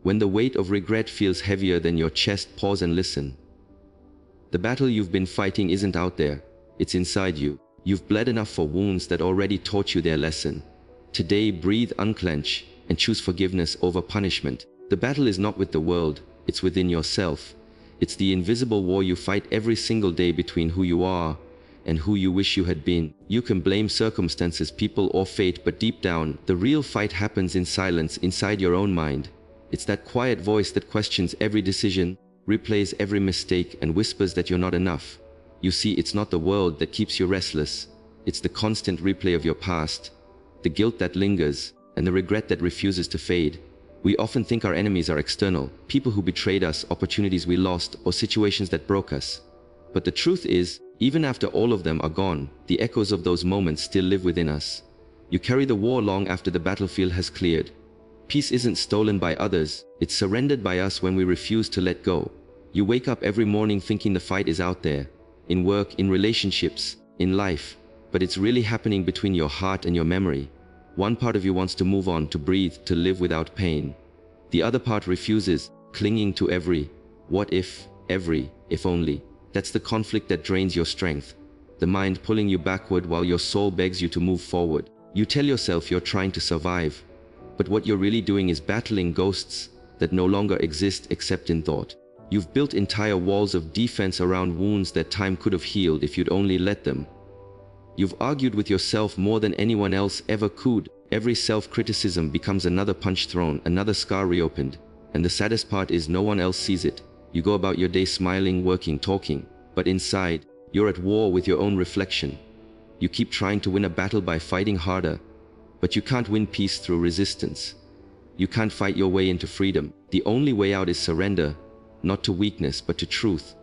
When the weight of regret feels heavier than your chest, pause and listen. The battle you've been fighting isn't out there, it's inside you. You've bled enough for wounds that already taught you their lesson. Today, breathe, unclench, and choose forgiveness over punishment. The battle is not with the world, it's within yourself. It's the invisible war you fight every single day between who you are and who you wish you had been. You can blame circumstances, people, or fate, but deep down, the real fight happens in silence, inside your own mind. It's that quiet voice that questions every decision, replays every mistake, and whispers that you're not enough. You see, it's not the world that keeps you restless. It's the constant replay of your past, the guilt that lingers, and the regret that refuses to fade. We often think our enemies are external, people who betrayed us, opportunities we lost, or situations that broke us. But the truth is, even after all of them are gone, the echoes of those moments still live within us. You carry the war long after the battlefield has cleared. Peace isn't stolen by others, it's surrendered by us when we refuse to let go. You wake up every morning thinking the fight is out there, in work, in relationships, in life, but it's really happening between your heart and your memory. One part of you wants to move on, to breathe, to live without pain. The other part refuses, clinging to every what if, every if only. That's the conflict that drains your strength. The mind pulling you backward while your soul begs you to move forward. You tell yourself you're trying to survive, but what you're really doing is battling ghosts that no longer exist except in thought. You've built entire walls of defense around wounds that time could have healed if you'd only let them. You've argued with yourself more than anyone else ever could. Every self-criticism becomes another punch thrown, another scar reopened. And the saddest part is no one else sees it. You go about your day smiling, working, talking, but inside, you're at war with your own reflection. You keep trying to win a battle by fighting harder, but you can't win peace through resistance. You can't fight your way into freedom. The only way out is surrender, not to weakness, but to truth.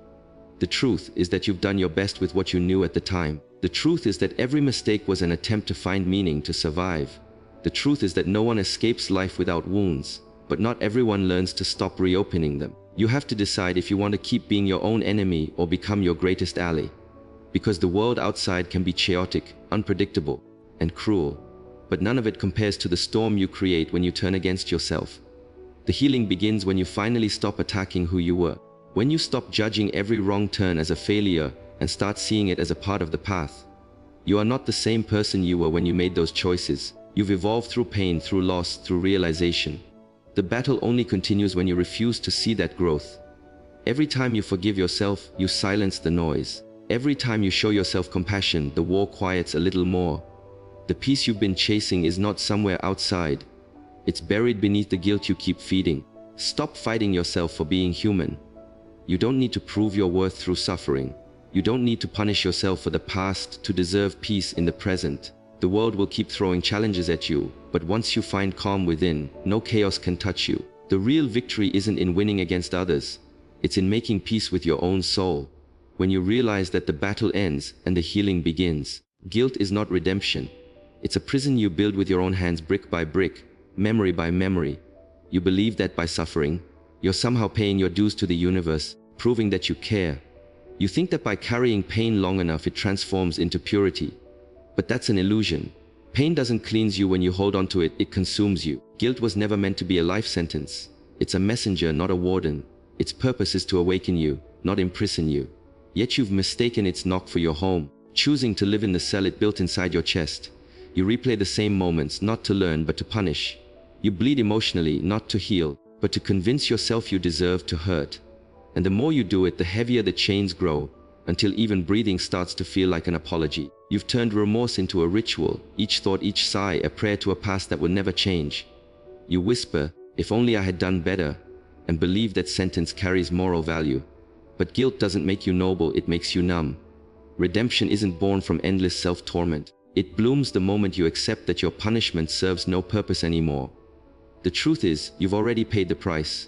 The truth is that you've done your best with what you knew at the time. The truth is that every mistake was an attempt to find meaning, to survive. The truth is that no one escapes life without wounds, but not everyone learns to stop reopening them. You have to decide if you want to keep being your own enemy or become your greatest ally. Because the world outside can be chaotic, unpredictable, and cruel, but none of it compares to the storm you create when you turn against yourself. The healing begins when you finally stop attacking who you were. When you stop judging every wrong turn as a failure and start seeing it as a part of the path. You are not the same person you were when you made those choices. You've evolved through pain, through loss, through realization. The battle only continues when you refuse to see that growth. Every time you forgive yourself, you silence the noise. Every time you show yourself compassion, the war quiets a little more. The peace you've been chasing is not somewhere outside. It's buried beneath the guilt you keep feeding. Stop fighting yourself for being human. You don't need to prove your worth through suffering. You don't need to punish yourself for the past to deserve peace in the present. The world will keep throwing challenges at you, but once you find calm within, no chaos can touch you. The real victory isn't in winning against others. It's in making peace with your own soul. When you realize that the battle ends and the healing begins. Guilt is not redemption. It's a prison you build with your own hands, brick by brick, memory by memory. You believe that by suffering, you're somehow paying your dues to the universe, proving that you care. You think that by carrying pain long enough it transforms into purity. But that's an illusion. Pain doesn't cleanse you when you hold on to it, it consumes you. Guilt was never meant to be a life sentence. It's a messenger, not a warden. Its purpose is to awaken you, not imprison you. Yet you've mistaken its knock for your home, choosing to live in the cell it built inside your chest. You replay the same moments, not to learn but to punish. You bleed emotionally, not to heal, but to convince yourself you deserve to hurt. And the more you do it, the heavier the chains grow, until even breathing starts to feel like an apology. You've turned remorse into a ritual, each thought, each sigh, a prayer to a past that will never change. You whisper, "If only I had done better," and believe that sentence carries moral value. But guilt doesn't make you noble, it makes you numb. Redemption isn't born from endless self-torment. It blooms the moment you accept that your punishment serves no purpose anymore. The truth is, you've already paid the price.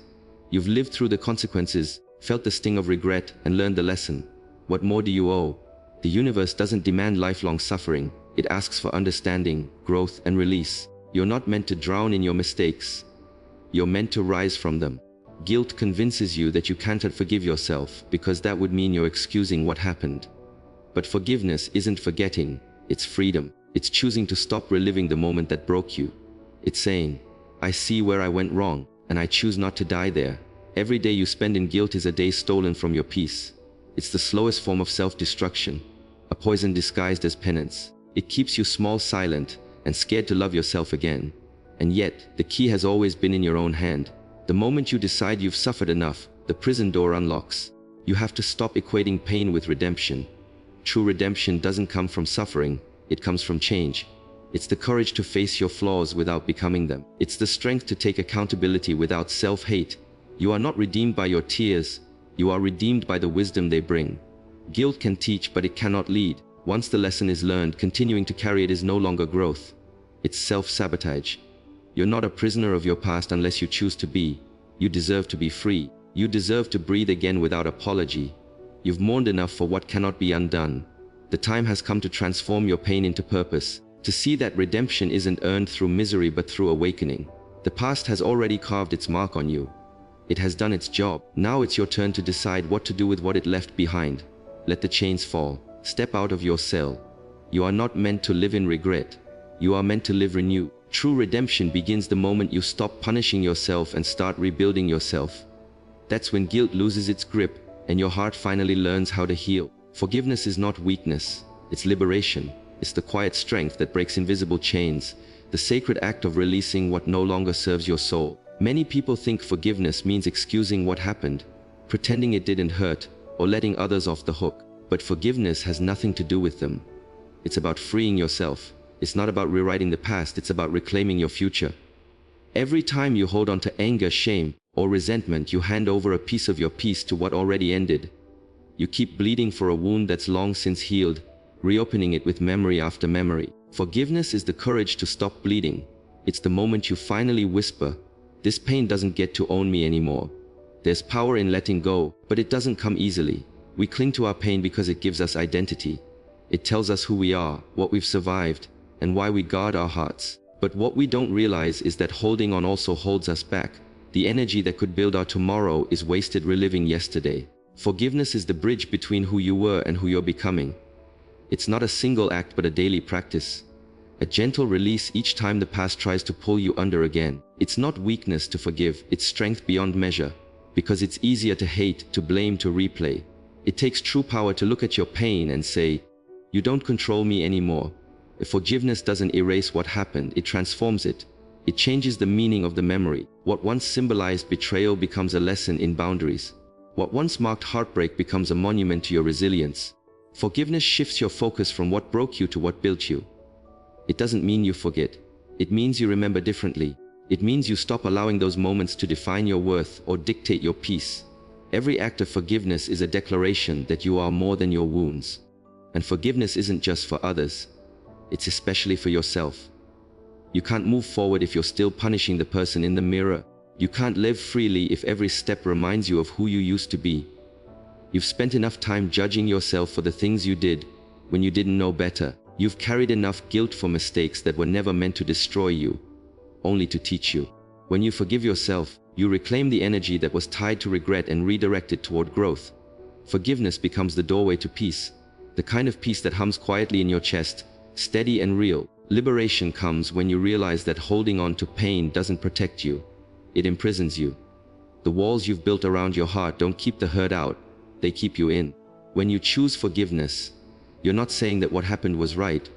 You've lived through the consequences, felt the sting of regret, and learned the lesson. What more do you owe? The universe doesn't demand lifelong suffering. It asks for understanding, growth, and release. You're not meant to drown in your mistakes. You're meant to rise from them. Guilt convinces you that you can't forgive yourself because that would mean you're excusing what happened. But forgiveness isn't forgetting, it's freedom. It's choosing to stop reliving the moment that broke you. It's saying, "I see where I went wrong. And I choose not to die there. Every day you spend in guilt is a day stolen from your peace. It's the slowest form of self-destruction, a poison disguised as penance. It keeps you small, silent, and scared to love yourself again. And yet, the key has always been in your own hand. The moment you decide you've suffered enough, the prison door unlocks. You have to stop equating pain with redemption. True redemption doesn't come from suffering, it comes from change. It's the courage to face your flaws without becoming them. It's the strength to take accountability without self-hate. You are not redeemed by your tears, you are redeemed by the wisdom they bring. Guilt can teach, but it cannot lead. Once the lesson is learned, continuing to carry it is no longer growth. It's self-sabotage. You're not a prisoner of your past unless you choose to be. You deserve to be free. You deserve to breathe again without apology. You've mourned enough for what cannot be undone. The time has come to transform your pain into purpose, to see that redemption isn't earned through misery but through awakening. The past has already carved its mark on you. It has done its job. Now it's your turn to decide what to do with what it left behind. Let the chains fall. Step out of your cell. You are not meant to live in regret. You are meant to live renewed. True redemption begins the moment you stop punishing yourself and start rebuilding yourself. That's when guilt loses its grip and your heart finally learns how to heal. Forgiveness is not weakness, it's liberation. It's the quiet strength that breaks invisible chains, the sacred act of releasing what no longer serves your soul. Many people think forgiveness means excusing what happened, pretending it didn't hurt, or letting others off the hook. But forgiveness has nothing to do with them. It's about freeing yourself. It's not about rewriting the past, it's about reclaiming your future. Every time you hold on to anger, shame, or resentment, you hand over a piece of your peace to what already ended. You keep bleeding for a wound that's long since healed, reopening it with memory after memory. Forgiveness is the courage to stop bleeding. It's the moment you finally whisper, "This pain doesn't get to own me anymore." There's power in letting go, but it doesn't come easily. We cling to our pain because it gives us identity. It tells us who we are, what we've survived, and why we guard our hearts. But what we don't realize is that holding on also holds us back. The energy that could build our tomorrow is wasted reliving yesterday. Forgiveness is the bridge between who you were and who you're becoming. It's not a single act but a daily practice. A gentle release each time the past tries to pull you under again. It's not weakness to forgive, it's strength beyond measure. Because it's easier to hate, to blame, to replay. It takes true power to look at your pain and say, "You don't control me anymore." If forgiveness doesn't erase what happened, it transforms it. It changes the meaning of the memory. What once symbolized betrayal becomes a lesson in boundaries. What once marked heartbreak becomes a monument to your resilience. Forgiveness shifts your focus from what broke you to what built you. It doesn't mean you forget. It means you remember differently. It means you stop allowing those moments to define your worth or dictate your peace. Every act of forgiveness is a declaration that you are more than your wounds. And forgiveness isn't just for others. It's especially for yourself. You can't move forward if you're still punishing the person in the mirror. You can't live freely if every step reminds you of who you used to be. You've spent enough time judging yourself for the things you did when you didn't know better. You've carried enough guilt for mistakes that were never meant to destroy you, only to teach you. When you forgive yourself, you reclaim the energy that was tied to regret and redirect it toward growth. Forgiveness becomes the doorway to peace, the kind of peace that hums quietly in your chest, steady and real. Liberation comes when you realize that holding on to pain doesn't protect you. It imprisons you. The walls you've built around your heart don't keep the hurt out, they keep you in. When you choose forgiveness, you're not saying that what happened was right.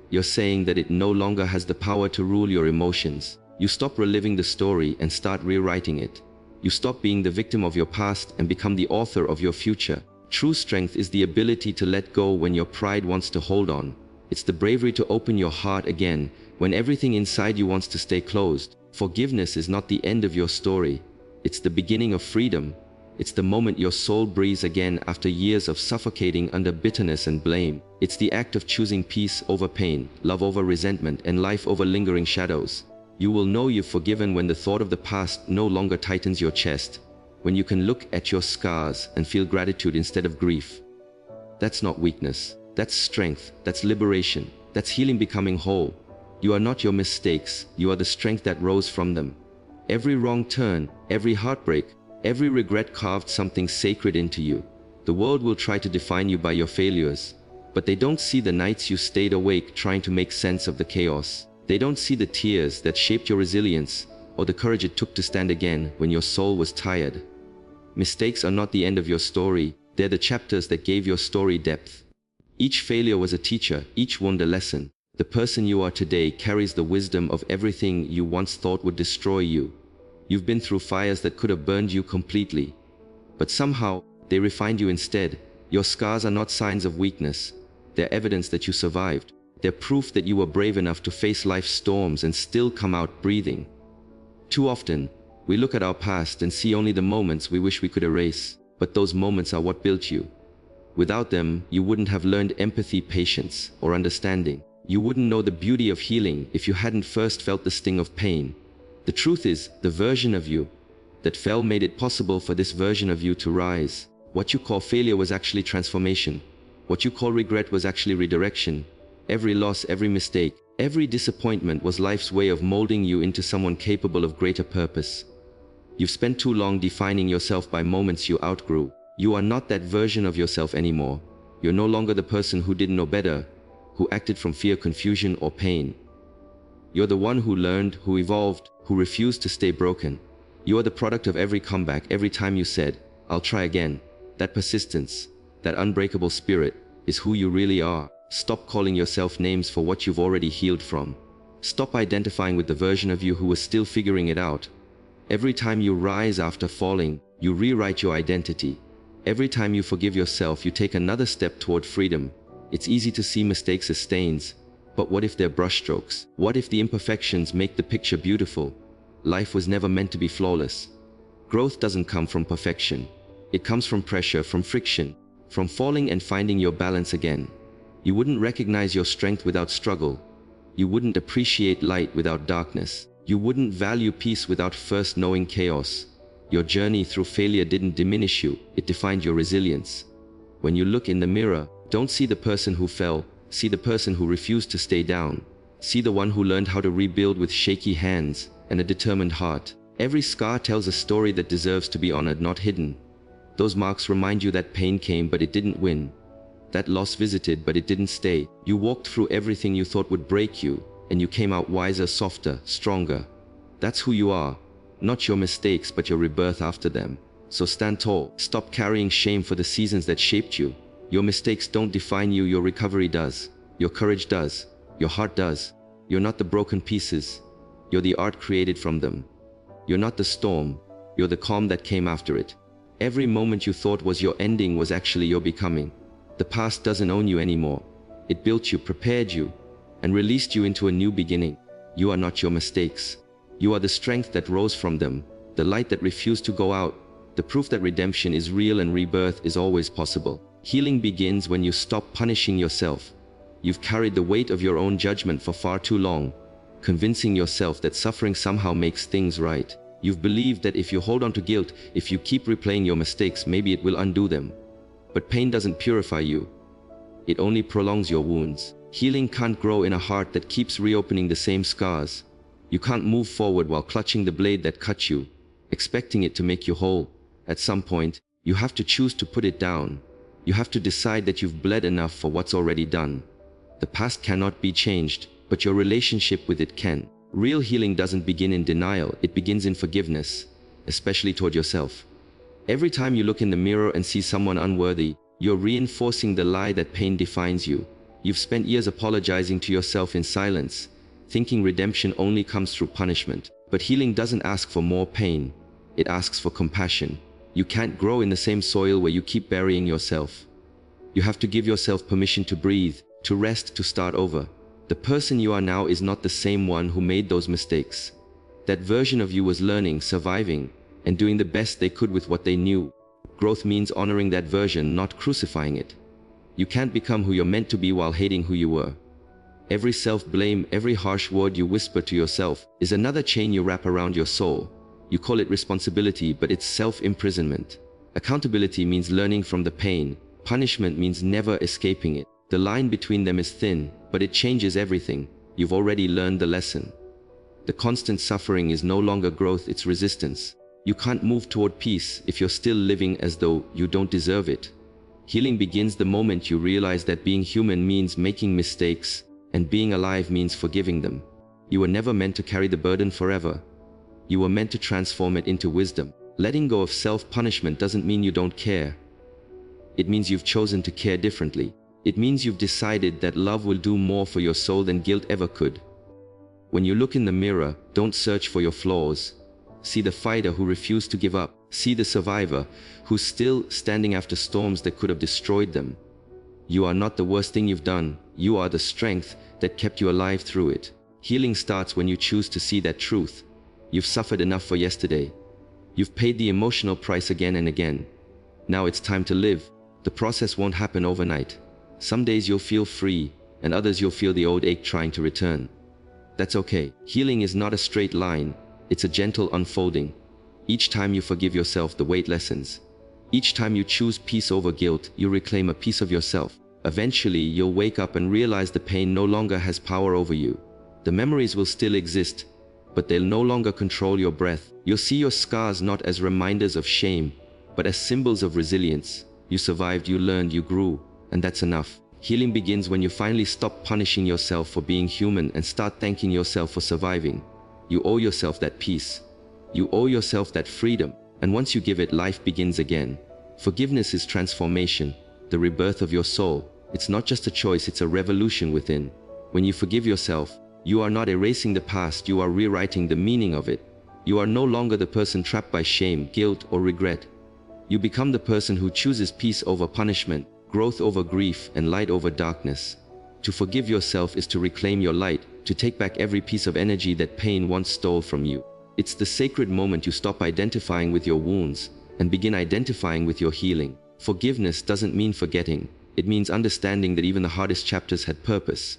You're saying that it no longer has the power to rule your emotions. You stop reliving the story and start rewriting it. You stop being the victim of your past and become the author of your future. True strength is the ability to let go when your pride wants to hold on. It's the bravery to open your heart again when everything inside you wants to stay closed. Forgiveness is not the end of your story. It's the beginning of freedom. It's the moment your soul breathes again after years of suffocating under bitterness and blame. It's the act of choosing peace over pain, love over resentment, and life over lingering shadows. You will know you've forgiven when the thought of the past no longer tightens your chest, when you can look at your scars and feel gratitude instead of grief. That's not weakness. That's strength. That's liberation. That's healing, becoming whole. You are not your mistakes. You are the strength that rose from them. Every wrong turn, every heartbreak, every regret carved something sacred into you. The world will try to define you by your failures, but they don't see the nights you stayed awake trying to make sense of the chaos. They don't see the tears that shaped your resilience, or the courage it took to stand again when your soul was tired. Mistakes are not the end of your story, they're the chapters that gave your story depth. Each failure was a teacher, each wound a lesson. The person you are today carries the wisdom of everything you once thought would destroy you. You've been through fires that could have burned you completely. But somehow, they refined you instead. Your scars are not signs of weakness. They're evidence that you survived. They're proof that you were brave enough to face life's storms and still come out breathing. Too often, we look at our past and see only the moments we wish we could erase. But those moments are what built you. Without them, you wouldn't have learned empathy, patience, or understanding. You wouldn't know the beauty of healing if you hadn't first felt the sting of pain. The truth is, the version of you that fell made it possible for this version of you to rise. What you call failure was actually transformation. What you call regret was actually redirection. Every loss, every mistake, every disappointment was life's way of molding you into someone capable of greater purpose. You've spent too long defining yourself by moments you outgrew. You are not that version of yourself anymore. You're no longer the person who didn't know better, who acted from fear, confusion, or pain. You're the one who learned, who evolved, who refused to stay broken. You are the product of every comeback, every time you said, "I'll try again." That persistence, that unbreakable spirit, is who you really are. Stop calling yourself names for what you've already healed from. Stop identifying with the version of you who was still figuring it out. Every time you rise after falling, you rewrite your identity. Every time you forgive yourself, you take another step toward freedom. It's easy to see mistakes as stains, but what if they're brushstrokes? What if the imperfections make the picture beautiful? Life was never meant to be flawless. Growth doesn't come from perfection. It comes from pressure, from friction, from falling and finding your balance again. You wouldn't recognize your strength without struggle. You wouldn't appreciate light without darkness. You wouldn't value peace without first knowing chaos. Your journey through failure didn't diminish you, it defined your resilience. When you look in the mirror, don't see the person who fell, see the person who refused to stay down. See the one who learned how to rebuild with shaky hands and a determined heart. Every scar tells a story that deserves to be honored, not hidden. Those marks remind you that pain came, but it didn't win. That loss visited, but it didn't stay. You walked through everything you thought would break you, and you came out wiser, softer, stronger. That's who you are. Not your mistakes, but your rebirth after them. So stand tall. Stop carrying shame for the seasons that shaped you. Your mistakes don't define you, your recovery does. Your courage does. Your heart does. You're not the broken pieces. You're the art created from them. You're not the storm. You're the calm that came after it. Every moment you thought was your ending was actually your becoming. The past doesn't own you anymore. It built you, prepared you, and released you into a new beginning. You are not your mistakes. You are the strength that rose from them, the light that refused to go out, the proof that redemption is real and rebirth is always possible. Healing begins when you stop punishing yourself. You've carried the weight of your own judgment for far too long, convincing yourself that suffering somehow makes things right. You've believed that if you hold on to guilt, if you keep replaying your mistakes, maybe it will undo them. But pain doesn't purify you. It only prolongs your wounds. Healing can't grow in a heart that keeps reopening the same scars. You can't move forward while clutching the blade that cut you, expecting it to make you whole. At some point, you have to choose to put it down. You have to decide that you've bled enough for what's already done. The past cannot be changed, but your relationship with it can. Real healing doesn't begin in denial, it begins in forgiveness, especially toward yourself. Every time you look in the mirror and see someone unworthy, you're reinforcing the lie that pain defines you. You've spent years apologizing to yourself in silence, thinking redemption only comes through punishment. But healing doesn't ask for more pain, it asks for compassion. You can't grow in the same soil where you keep burying yourself. You have to give yourself permission to breathe, to rest, to start over. The person you are now is not the same one who made those mistakes. That version of you was learning, surviving, and doing the best they could with what they knew. Growth means honoring that version, not crucifying it. You can't become who you're meant to be while hating who you were. Every self-blame, every harsh word you whisper to yourself is another chain you wrap around your soul. You call it responsibility, but it's self-imprisonment. Accountability means learning from the pain. Punishment means never escaping it. The line between them is thin, but it changes everything. You've already learned the lesson. The constant suffering is no longer growth, it's resistance. You can't move toward peace if you're still living as though you don't deserve it. Healing begins the moment you realize that being human means making mistakes, and being alive means forgiving them. You were never meant to carry the burden forever. You were meant to transform it into wisdom. Letting go of self-punishment doesn't mean you don't care. It means you've chosen to care differently. It means you've decided that love will do more for your soul than guilt ever could. When you look in the mirror, don't search for your flaws. See the fighter who refused to give up. See the survivor who's still standing after storms that could have destroyed them. You are not the worst thing you've done. You are the strength that kept you alive through it. Healing starts when you choose to see that truth. You've suffered enough for yesterday. You've paid the emotional price again and again. Now it's time to live. The process won't happen overnight. Some days you'll feel free, and others you'll feel the old ache trying to return. That's okay. Healing is not a straight line. It's a gentle unfolding. Each time you forgive yourself, the weight lessens. Each time you choose peace over guilt, you reclaim a piece of yourself. Eventually, you'll wake up and realize the pain no longer has power over you. The memories will still exist, but they'll no longer control your breath. You'll see your scars not as reminders of shame, but as symbols of resilience. You survived, you learned, you grew, and that's enough. Healing begins when you finally stop punishing yourself for being human and start thanking yourself for surviving. You owe yourself that peace. You owe yourself that freedom. And once you give it, life begins again. Forgiveness is transformation, the rebirth of your soul. It's not just a choice, it's a revolution within. When you forgive yourself, you are not erasing the past, you are rewriting the meaning of it. You are no longer the person trapped by shame, guilt, or regret. You become the person who chooses peace over punishment, growth over grief, and light over darkness. To forgive yourself is to reclaim your light, to take back every piece of energy that pain once stole from you. It's the sacred moment you stop identifying with your wounds and begin identifying with your healing. Forgiveness doesn't mean forgetting. It means understanding that even the hardest chapters had purpose.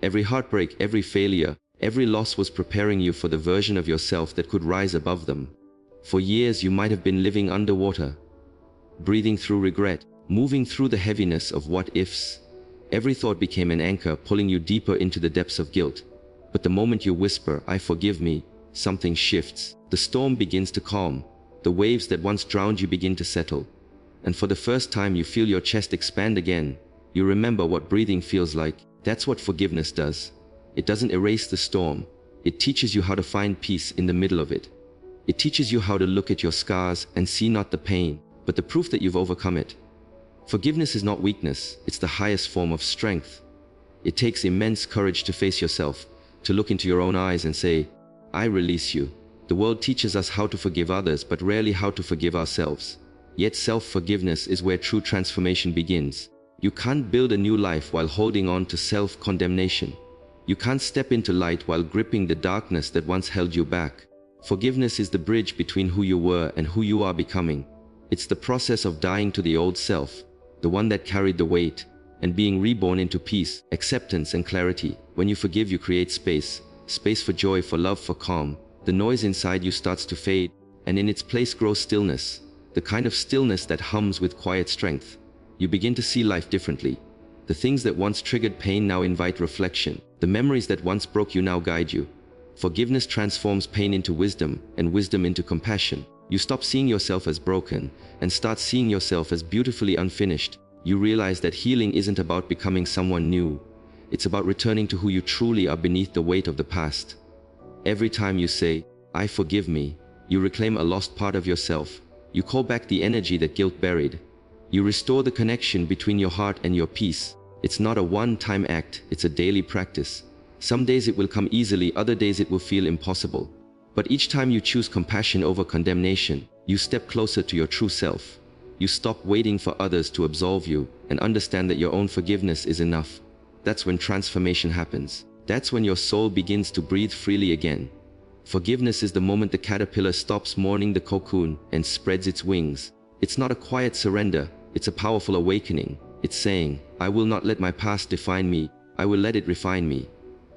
Every heartbreak, every failure, every loss was preparing you for the version of yourself that could rise above them. For years you might have been living underwater, breathing through regret, moving through the heaviness of what-ifs. Every thought became an anchor, pulling you deeper into the depths of guilt. But the moment you whisper, "I forgive me," something shifts. The storm begins to calm. The waves that once drowned you begin to settle. And for the first time you feel your chest expand again. You remember what breathing feels like. That's what forgiveness does. It doesn't erase the storm. It teaches you how to find peace in the middle of it. It teaches you how to look at your scars and see not the pain, but the proof that you've overcome it. Forgiveness is not weakness, it's the highest form of strength. It takes immense courage to face yourself, to look into your own eyes and say, "I release you." The world teaches us how to forgive others, but rarely how to forgive ourselves. Yet self-forgiveness is where true transformation begins. You can't build a new life while holding on to self-condemnation. You can't step into light while gripping the darkness that once held you back. Forgiveness is the bridge between who you were and who you are becoming. It's the process of dying to the old self, the one that carried the weight, and being reborn into peace, acceptance, and clarity. When you forgive, you create space for joy, for love, for calm. The noise inside you starts to fade, and in its place grows stillness, the kind of stillness that hums with quiet strength. You begin to see life differently. The things that once triggered pain now invite reflection. The memories that once broke you now guide you. Forgiveness transforms pain into wisdom, and wisdom into compassion. You stop seeing yourself as broken and start seeing yourself as beautifully unfinished. You realize that healing isn't about becoming someone new. It's about returning to who you truly are beneath the weight of the past. Every time you say, "I forgive me," you reclaim a lost part of yourself. You call back the energy that guilt buried. You restore the connection between your heart and your peace. It's not a one-time act, it's a daily practice. Some days it will come easily, other days it will feel impossible. But each time you choose compassion over condemnation, you step closer to your true self. You stop waiting for others to absolve you and understand that your own forgiveness is enough. That's when transformation happens. That's when your soul begins to breathe freely again. Forgiveness is the moment the caterpillar stops mourning the cocoon and spreads its wings. It's not a quiet surrender, it's a powerful awakening. It's saying, "I will not let my past define me, I will let it refine me."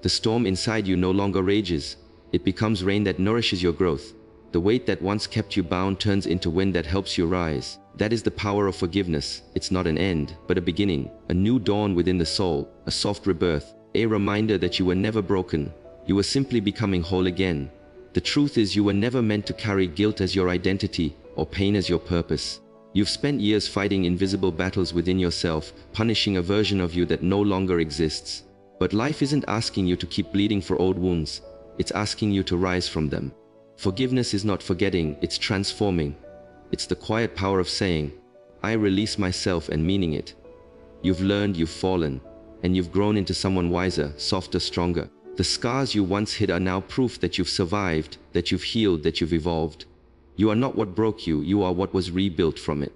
The storm inside you no longer rages. It becomes rain that nourishes your growth. The weight that once kept you bound turns into wind that helps you rise. That is the power of forgiveness. It's not an end, but a beginning, a new dawn within the soul, a soft rebirth, a reminder that you were never broken. You were simply becoming whole again. The truth is, you were never meant to carry guilt as your identity or pain as your purpose. You've spent years fighting invisible battles within yourself, punishing a version of you that no longer exists. But life isn't asking you to keep bleeding for old wounds. It's asking you to rise from them. Forgiveness is not forgetting, it's transforming. It's the quiet power of saying, I release myself, and meaning it. You've learned, you've fallen, and you've grown into someone wiser, softer, stronger. The scars you once hid are now proof that you've survived, that you've healed, that you've evolved. You are not what broke you, you are what was rebuilt from it.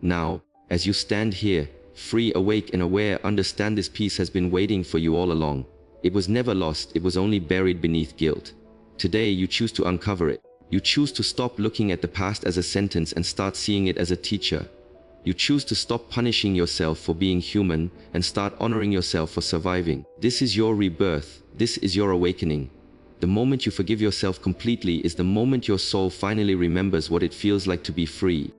Now, as you stand here, free, awake, and aware, understand this peace has been waiting for you all along. It was never lost, it was only buried beneath guilt. Today you choose to uncover it. You choose to stop looking at the past as a sentence and start seeing it as a teacher. You choose to stop punishing yourself for being human and start honoring yourself for surviving. This is your rebirth. This is your awakening. The moment you forgive yourself completely is the moment your soul finally remembers what it feels like to be free.